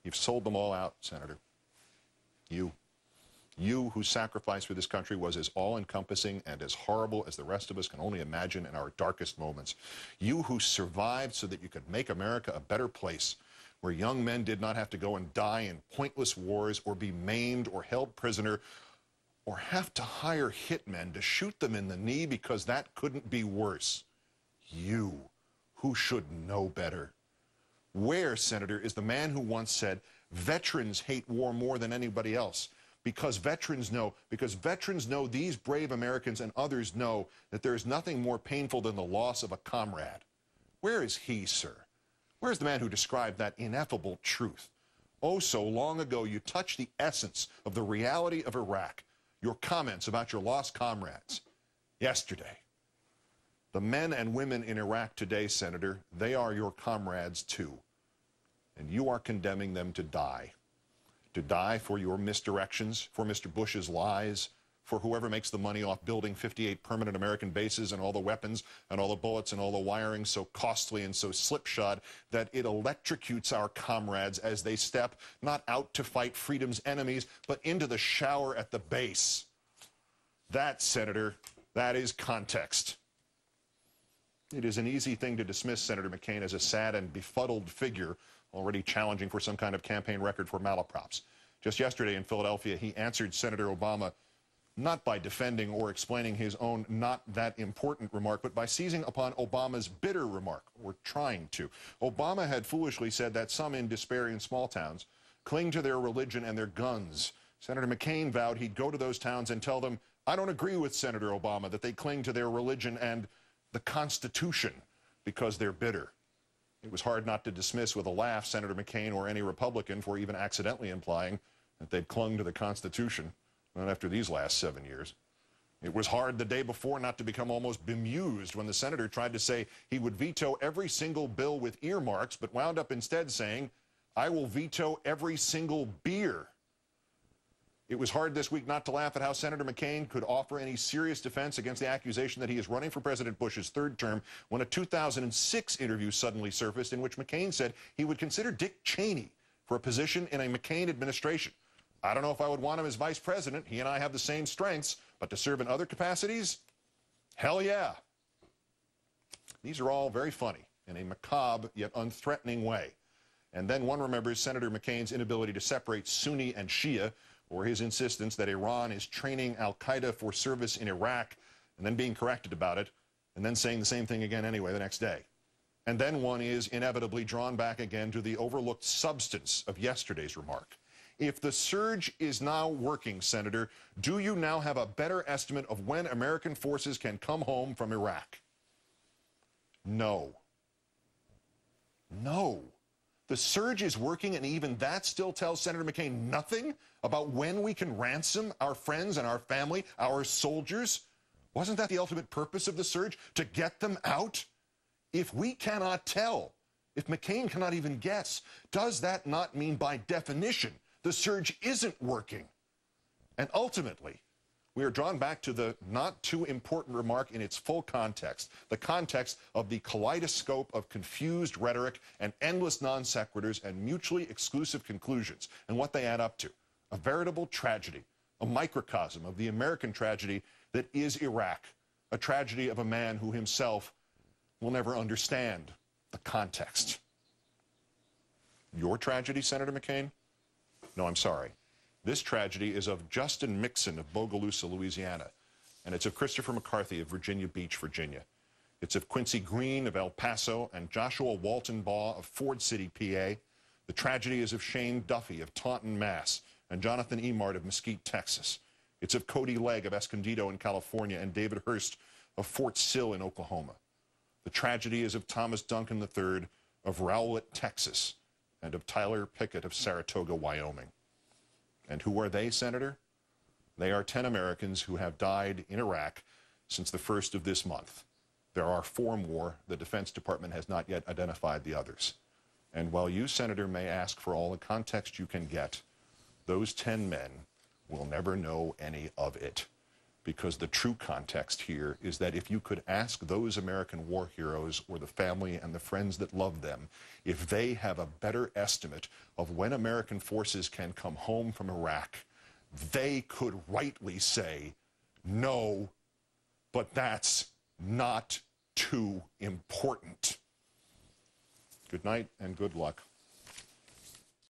You've sold them all out, Senator. You whose sacrifice for this country was as all-encompassing and as horrible as the rest of us can only imagine in our darkest moments. You who survived so that you could make America a better place, where young men did not have to go and die in pointless wars or be maimed or held prisoner or have to hire hitmen to shoot them in the knee because that couldn't be worse. You, who should know better. Where, Senator, is the man who once said, veterans hate war more than anybody else? Because veterans know these brave Americans and others know that there is nothing more painful than the loss of a comrade. Where is he, sir? Where's the man who described that ineffable truth? Oh, so long ago, you touched the essence of the reality of Iraq. Your comments about your lost comrades yesterday. The men and women in Iraq today, Senator, they are your comrades too. And you are condemning them to die. To die for your misdirections, for Mr. Bush's lies, for whoever makes the money off building 58 permanent American bases and all the weapons and all the bullets and all the wiring so costly and so slipshod that it electrocutes our comrades as they step not out to fight freedom's enemies, but into the shower at the base. That, Senator, that is context. It is an easy thing to dismiss Senator McCain as a sad and befuddled figure already challenging for some kind of campaign record for malaprops. Just yesterday in Philadelphia, he answered Senator Obama not by defending or explaining his own not that important remark, but by seizing upon Obama's bitter remark, or trying to. Obama had foolishly said that some in despair in small towns cling to their religion and their guns. Senator McCain vowed he'd go to those towns and tell them, I don't agree with Senator Obama that they cling to their religion and the Constitution because they're bitter. It was hard not to dismiss with a laugh Senator McCain or any Republican for even accidentally implying that they'd clung to the Constitution, not after these last 7 years. It was hard the day before not to become almost bemused when the senator tried to say he would veto every single bill with earmarks, but wound up instead saying, I will veto every single beer. It was hard this week not to laugh at how Senator McCain could offer any serious defense against the accusation that he is running for President Bush's third term when a 2006 interview suddenly surfaced in which McCain said he would consider Dick Cheney for a position in a McCain administration. I don't know if I would want him as vice president. He and I have the same strengths, but to serve in other capacities? Hell yeah. These are all very funny in a macabre yet unthreatening way. And then one remembers Senator McCain's inability to separate Sunni and Shia, or his insistence that Iran is training al-Qaeda for service in Iraq, and then being corrected about it, and then saying the same thing again anyway the next day. And then one is inevitably drawn back again to the overlooked substance of yesterday's remark. If the surge is now working, Senator, do you now have a better estimate of when American forces can come home from Iraq? No. No. The surge is working, and even that still tells Senator McCain nothing about when we can ransom our friends and our family, our soldiers. Wasn't that the ultimate purpose of the surge? To get them out? If we cannot tell, if McCain cannot even guess, does that not mean by definition the surge isn't working? And ultimately, we are drawn back to the not too important remark in its full context, the context of the kaleidoscope of confused rhetoric and endless non sequiturs and mutually exclusive conclusions and what they add up to. A veritable tragedy, a microcosm of the American tragedy that is Iraq, a tragedy of a man who himself will never understand the context. Your tragedy, Senator McCain? No, I'm sorry. This tragedy is of Justin Mixon of Bogalusa, Louisiana, and it's of Christopher McCarthy of Virginia Beach, Virginia. It's of Quincy Green of El Paso and Joshua Walton Baugh of Ford City, PA. The tragedy is of Shane Duffy of Taunton, Mass., and Jonathan Emart of Mesquite, Texas. It's of Cody Legg of Escondido in California and David Hurst of Fort Sill in Oklahoma. The tragedy is of Thomas Duncan III of Rowlett, Texas, and of Tyler Pickett of Saratoga, Wyoming. And who are they, Senator? They are 10 Americans who have died in Iraq since the first of this month. There are 4 more. The Defense Department has not yet identified the others. And while you, Senator, may ask for all the context you can get, those 10 men will never know any of it. because the true context here is that if you could ask those American war heroes or the family and the friends that love them, if they have a better estimate of when American forces can come home from Iraq, they could rightly say, no, but that's not too important. Good night and good luck.